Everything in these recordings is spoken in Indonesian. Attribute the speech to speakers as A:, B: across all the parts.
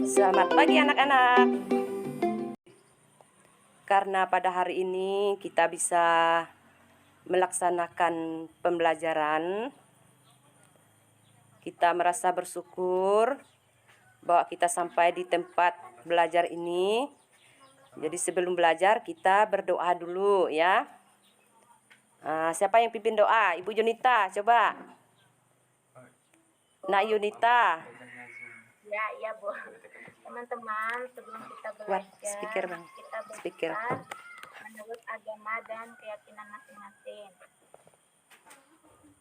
A: Selamat pagi anak-anak. Karena pada hari ini kita bisa melaksanakan pembelajaran, kita merasa bersyukur bahwa kita sampai di tempat belajar ini. Jadi sebelum belajar kita berdoa dulu ya. Siapa yang pimpin doa? Ibu Yunita, coba. Nak Yunita.
B: Ya, Bu. Teman-teman, sebelum kita belajar,
A: Speaker, Bang.
B: kita
A: Speaker.
B: belajar menurut agama dan keyakinan masing-masing.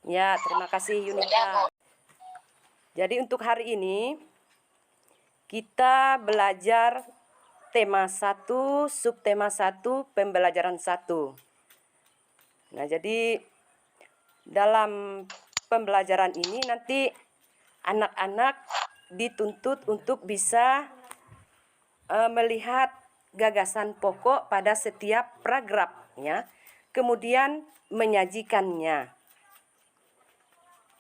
A: Ya, terima kasih Yunita. Jadi untuk hari ini kita belajar tema 1, subtema 1, pembelajaran 1. Nah, jadi dalam pembelajaran ini nanti anak-anak dituntut untuk bisa melihat gagasan pokok pada setiap paragraf ya. Kemudian menyajikannya.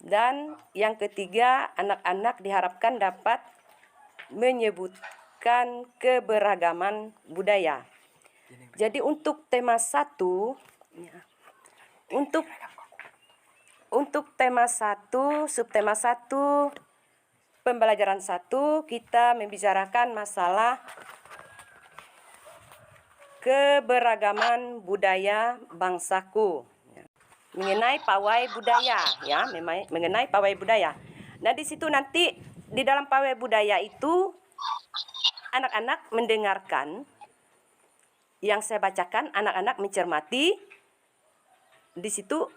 A: Dan yang ketiga, anak-anak diharapkan dapat menyebutkan keberagaman budaya. Jadi untuk tema 1 ya, untuk tema 1, subtema 1, pembelajaran 1, kita membicarakan masalah keberagaman budaya bangsaku. Mengenai pawai budaya ya, mengenai pawai budaya. Nah, di situ nanti di dalam pawai budaya itu anak-anak mendengarkan yang saya bacakan, anak-anak mencermati. Di situ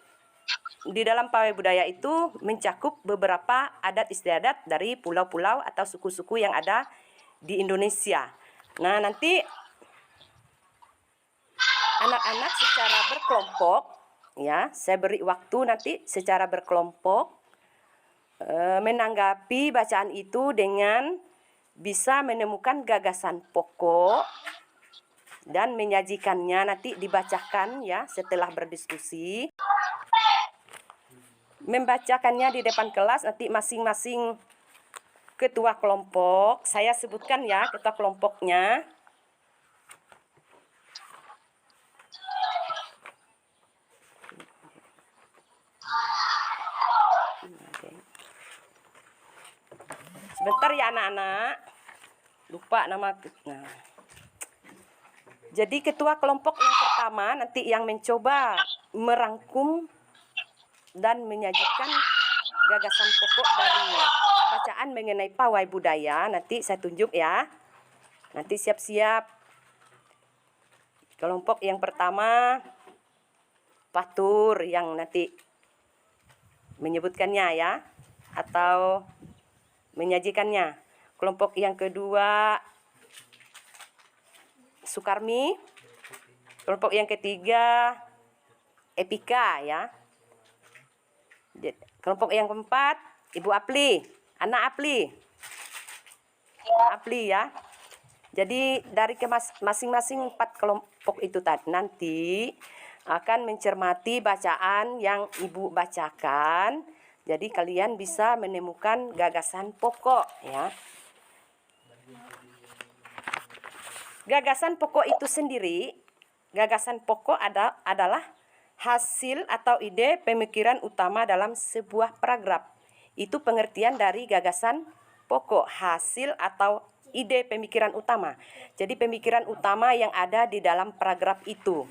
A: di dalam pawai budaya itu mencakup beberapa adat istiadat dari pulau-pulau atau suku-suku yang ada di Indonesia. Nah, nanti anak-anak secara berkelompok ya, saya beri waktu nanti secara berkelompok menanggapi bacaan itu dengan bisa menemukan gagasan pokok dan menyajikannya, nanti dibacakan ya setelah berdiskusi. Membacakannya di depan kelas, nanti masing-masing ketua kelompok, saya sebutkan ya ketua kelompoknya. Sebentar ya anak-anak, lupa nama. Nah, jadi ketua kelompok yang pertama nanti yang mencoba merangkum dan menyajikan gagasan pokok dari bacaan mengenai pawai budaya, nanti saya tunjuk ya. Nanti siap-siap. Kelompok yang pertama Fatur yang nanti menyebutkannya ya, atau menyajikannya. Kelompok yang kedua Sukarmi. Kelompok yang ketiga Epika ya. Kelompok yang keempat Ibu Apli, anak Apli. Anak Apli ya. Jadi dari masing-masing 4 kelompok itu tadi nanti akan mencermati bacaan yang Ibu bacakan. Jadi kalian bisa menemukan gagasan pokok ya. Gagasan pokok itu sendiri, gagasan pokok adalah hasil atau ide pemikiran utama dalam sebuah paragraf. Itu pengertian dari gagasan pokok, hasil atau ide pemikiran utama. Jadi pemikiran utama yang ada di dalam paragraf itu.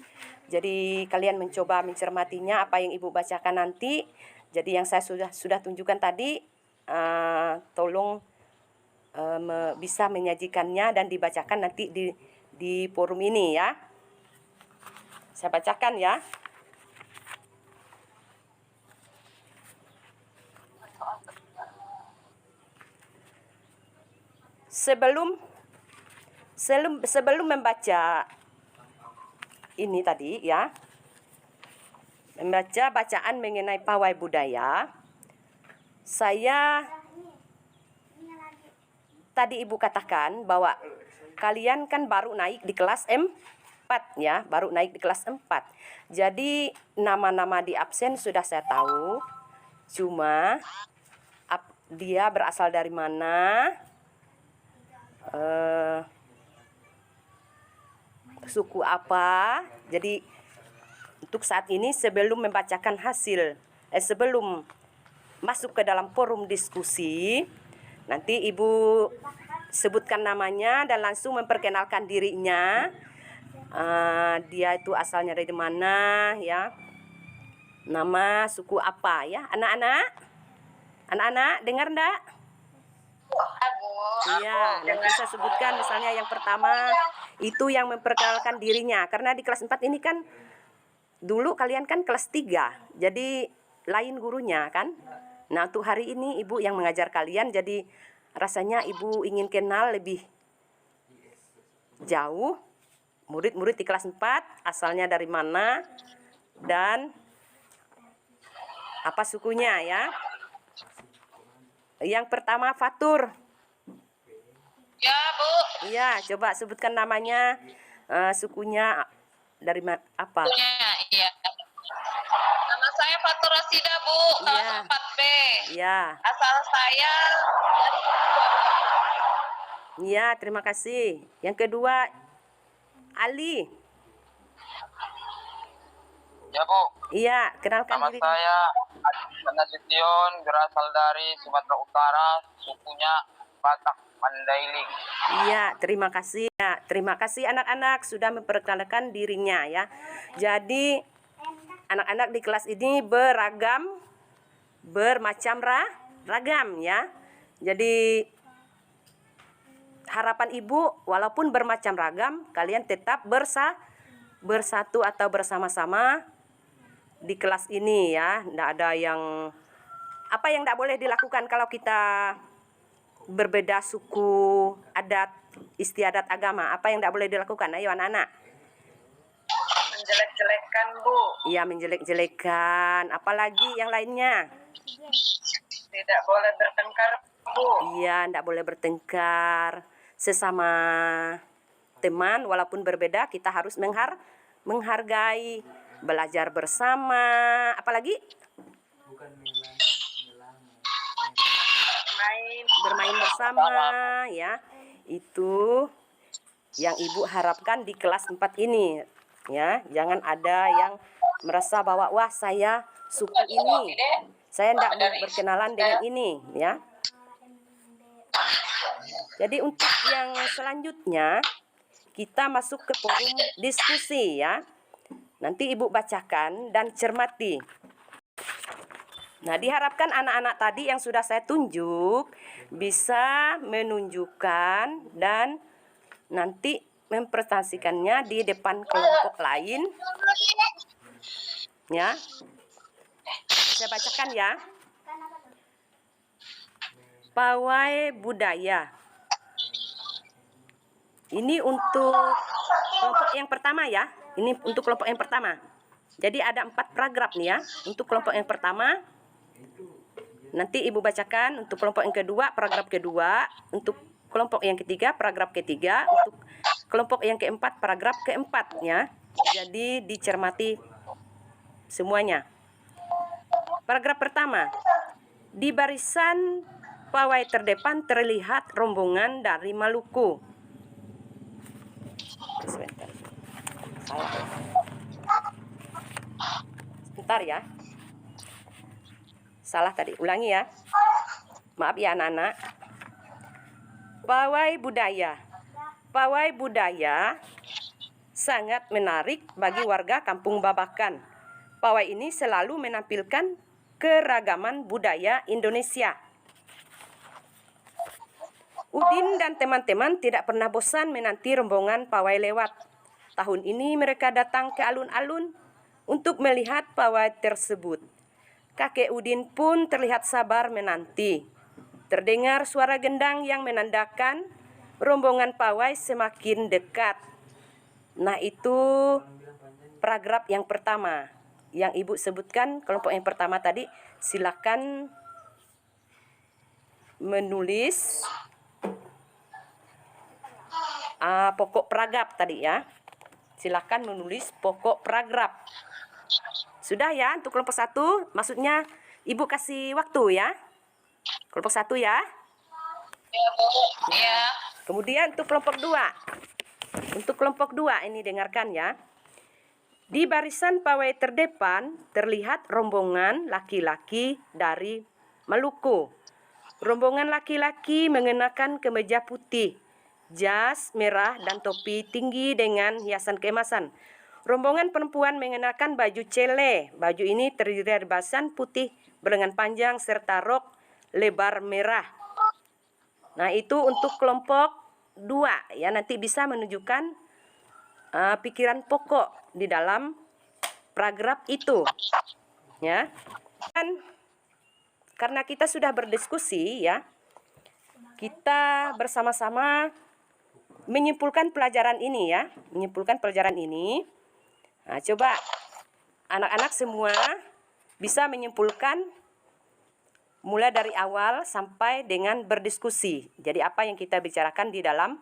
A: Jadi kalian mencoba mencermatinya apa yang Ibu bacakan nanti. Jadi yang saya sudah tunjukkan tadi, tolong bisa menyajikannya dan dibacakan nanti di forum ini ya. Saya bacakan ya. Sebelum membaca ini tadi ya, membaca bacaan mengenai pawai budaya, saya tadi Ibu katakan bahwa kalian kan baru naik di kelas 4 ya, baru naik di kelas 4. Jadi nama-nama di absen sudah saya tahu, cuma dia berasal dari mana, suku apa. Jadi untuk saat ini sebelum membacakan hasil, sebelum masuk ke dalam forum diskusi, nanti Ibu sebutkan namanya dan langsung memperkenalkan dirinya. Dia itu asalnya dari mana ya, nama, suku apa ya, anak-anak dengar enggak? Iya, nanti saya sebutkan misalnya yang pertama itu yang memperkenalkan dirinya, karena di kelas 4 ini kan dulu kalian kan kelas 3, jadi lain gurunya kan. Nah, untuk hari ini Ibu yang mengajar kalian, jadi rasanya Ibu ingin kenal lebih jauh murid-murid di kelas 4, asalnya dari mana dan apa sukunya ya. Yang pertama Fatur.
C: Ya, Bu.
A: Iya, coba sebutkan namanya, sukunya dari apa?
C: Iya. Nama saya Fatur Rasida, Bu. Kelas
A: Iya.
C: 4B.
A: Iya.
C: Asal saya dari
A: Iya, terima kasih. Yang kedua Ali.
D: Ya, Bu.
A: Iya, kenalkan
D: Nama
A: diri.
D: saya Adi Nasution, berasal dari Sumatera Utara, sukunya Batak Mandailing.
A: Iya, terima kasih. Ya, terima kasih anak-anak sudah memperkenalkan dirinya ya. Jadi anak-anak di kelas ini beragam, bermacam ragam ya. Jadi harapan Ibu walaupun bermacam ragam, kalian tetap bersatu atau bersama-sama di kelas ini ya. Nggak ada yang apa yang nggak boleh dilakukan kalau kita berbeda suku, adat, istiadat agama. Apa yang nggak boleh dilakukan? Ayo anak-anak.
C: menjelek-jelekan, Bu.
A: Iya, menjelek-jelekan. Apalagi yang lainnya?
C: Tidak boleh bertengkar, Bu.
A: Iya, nggak boleh bertengkar. Sesama teman walaupun berbeda kita harus menghargai, belajar bersama. Apalagi? Bermain bersama ya. Itu yang Ibu harapkan di kelas 4 ini ya. Jangan ada yang merasa bahwa wah saya suku ini, saya tidak mau berkenalan dengan ini ya. Jadi untuk yang selanjutnya kita masuk ke forum diskusi ya. Nanti Ibu bacakan dan cermati. Nah, diharapkan anak-anak tadi yang sudah saya tunjuk bisa menunjukkan dan nanti mempresentasikannya di depan kelompok lain. Ya. Saya bacakan ya. Pawai budaya. Ini untuk kelompok yang pertama ya. Ini untuk kelompok yang pertama. Jadi ada 4 paragraf nih ya. Untuk kelompok yang pertama, nanti Ibu bacakan. Untuk kelompok yang kedua, paragraf kedua. Untuk kelompok yang ketiga, paragraf ketiga. Untuk kelompok yang keempat, paragraf keempat ya. Jadi dicermati semuanya. Paragraf pertama. Di barisan pawai terdepan terlihat rombongan dari Maluku. Sebentar. Salah. Sebentar ya. Salah tadi. Ulangi ya. Maaf ya anak-anak. Pawai budaya. Pawai budaya sangat menarik bagi warga Kampung Babakan. Pawai ini selalu menampilkan keragaman budaya Indonesia. Udin dan teman-teman tidak pernah bosan menanti rombongan pawai lewat. Tahun ini mereka datang ke alun-alun untuk melihat pawai tersebut. Kakek Udin pun terlihat sabar menanti. Terdengar suara gendang yang menandakan rombongan pawai semakin dekat. Nah, itu paragraf yang pertama yang Ibu sebutkan. Kelompok yang pertama tadi silakan menulis pokok paragraf tadi ya. Silakan menulis pokok paragraf. Sudah ya untuk kelompok 1, maksudnya Ibu kasih waktu ya. Kelompok 1 ya.
C: Ya, Bu. Ya.
A: Kemudian untuk kelompok 2. Untuk kelompok 2 ini dengarkan ya. Di barisan pawai terdepan terlihat rombongan laki-laki dari Maluku. Rombongan laki-laki mengenakan kemeja putih, jas merah dan topi tinggi dengan hiasan keemasan. Rombongan perempuan mengenakan baju cele. Baju ini terdiri dari basan putih berlengan panjang serta rok lebar merah. Nah, itu untuk kelompok 2 ya, nanti bisa menunjukkan pikiran pokok di dalam paragraf itu ya. Dan karena kita sudah berdiskusi ya, kita bersama-sama menyimpulkan pelajaran ini ya, menyimpulkan pelajaran ini. Nah, coba anak-anak semua bisa menyimpulkan mulai dari awal sampai dengan berdiskusi. Jadi apa yang kita bicarakan di dalam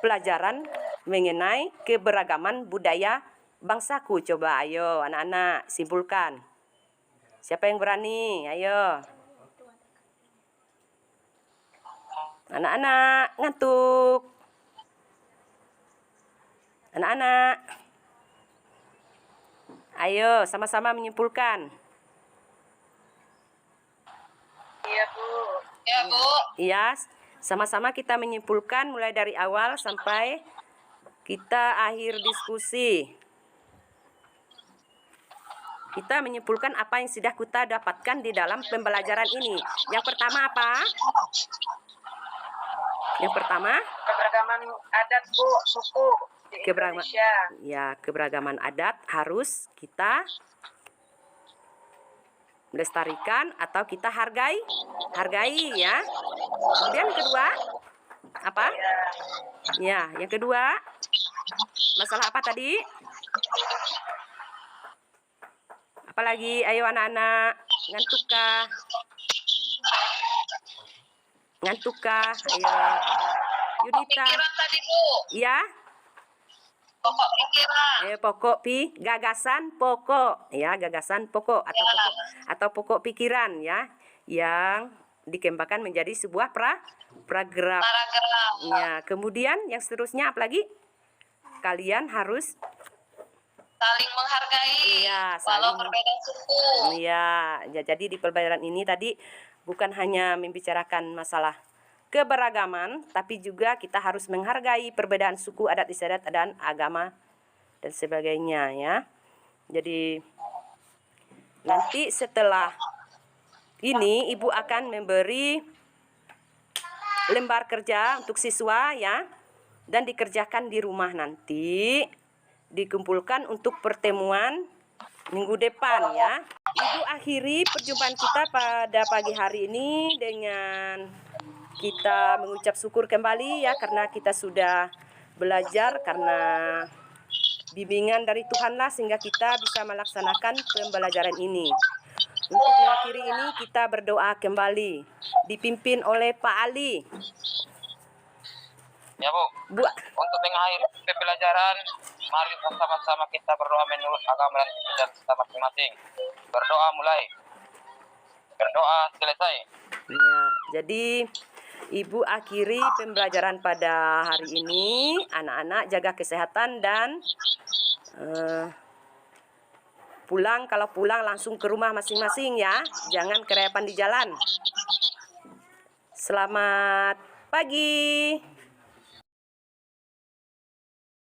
A: pelajaran mengenai keberagaman budaya bangsaku. Coba ayo anak-anak simpulkan. Siapa yang berani? Ayo. Anak-anak ngantuk. Anak-anak. Ayo sama-sama menyimpulkan.
C: Iya, Bu. Ya, Bu.
A: Iya, sama-sama kita menyimpulkan mulai dari awal sampai kita akhir diskusi. Kita menyimpulkan apa yang sudah kita dapatkan di dalam pembelajaran ini. Yang pertama apa? Yang pertama?
C: Keberagaman adat, Bu, suku di Indonesia.
A: Ya, keberagaman adat harus kita melestarikan atau kita hargai ya. Kemudian kedua apa? Ya, yang kedua masalah apa tadi? Apalagi? Ayo anak-anak, ngantukkah? Ayo Yunita.
C: Pikiran tadi, Bu.
A: Ya.
C: Pokok pikiran.
A: Gagasan pokok ya, gagasan pokok atau pokok pikiran ya, yang dikembangkan menjadi sebuah paragraf. Ya, kemudian yang seterusnya apalagi? Kalian harus
C: Saling menghargai.
A: Iya,
C: walau berbeda suku.
A: Iya, ya, jadi di pelajaran ini tadi bukan hanya membicarakan masalah keberagaman, tapi juga kita harus menghargai perbedaan suku, adat istiadat, dan agama dan sebagainya ya. Jadi nanti setelah ini Ibu akan memberi lembar kerja untuk siswa ya, dan dikerjakan di rumah nanti, dikumpulkan untuk pertemuan minggu depan ya. Ibu akhiri perjumpaan kita pada pagi hari ini dengan kita mengucap syukur kembali ya, karena kita sudah belajar, karena bimbingan dari Tuhanlah sehingga kita bisa melaksanakan pembelajaran ini. Untuk mengakhiri ini kita berdoa kembali, dipimpin oleh Pak Ali.
D: Ya, Bu. Untuk mengakhiri pembelajaran, mari sama-sama kita berdoa menurut agama dan kepercayaan kita masing-masing. Berdoa mulai. Berdoa selesai.
A: Ya, jadi Ibu akhiri pembelajaran pada hari ini. Anak-anak jaga kesehatan dan pulang, kalau pulang langsung ke rumah masing-masing ya. Jangan kerepan di jalan. Selamat pagi.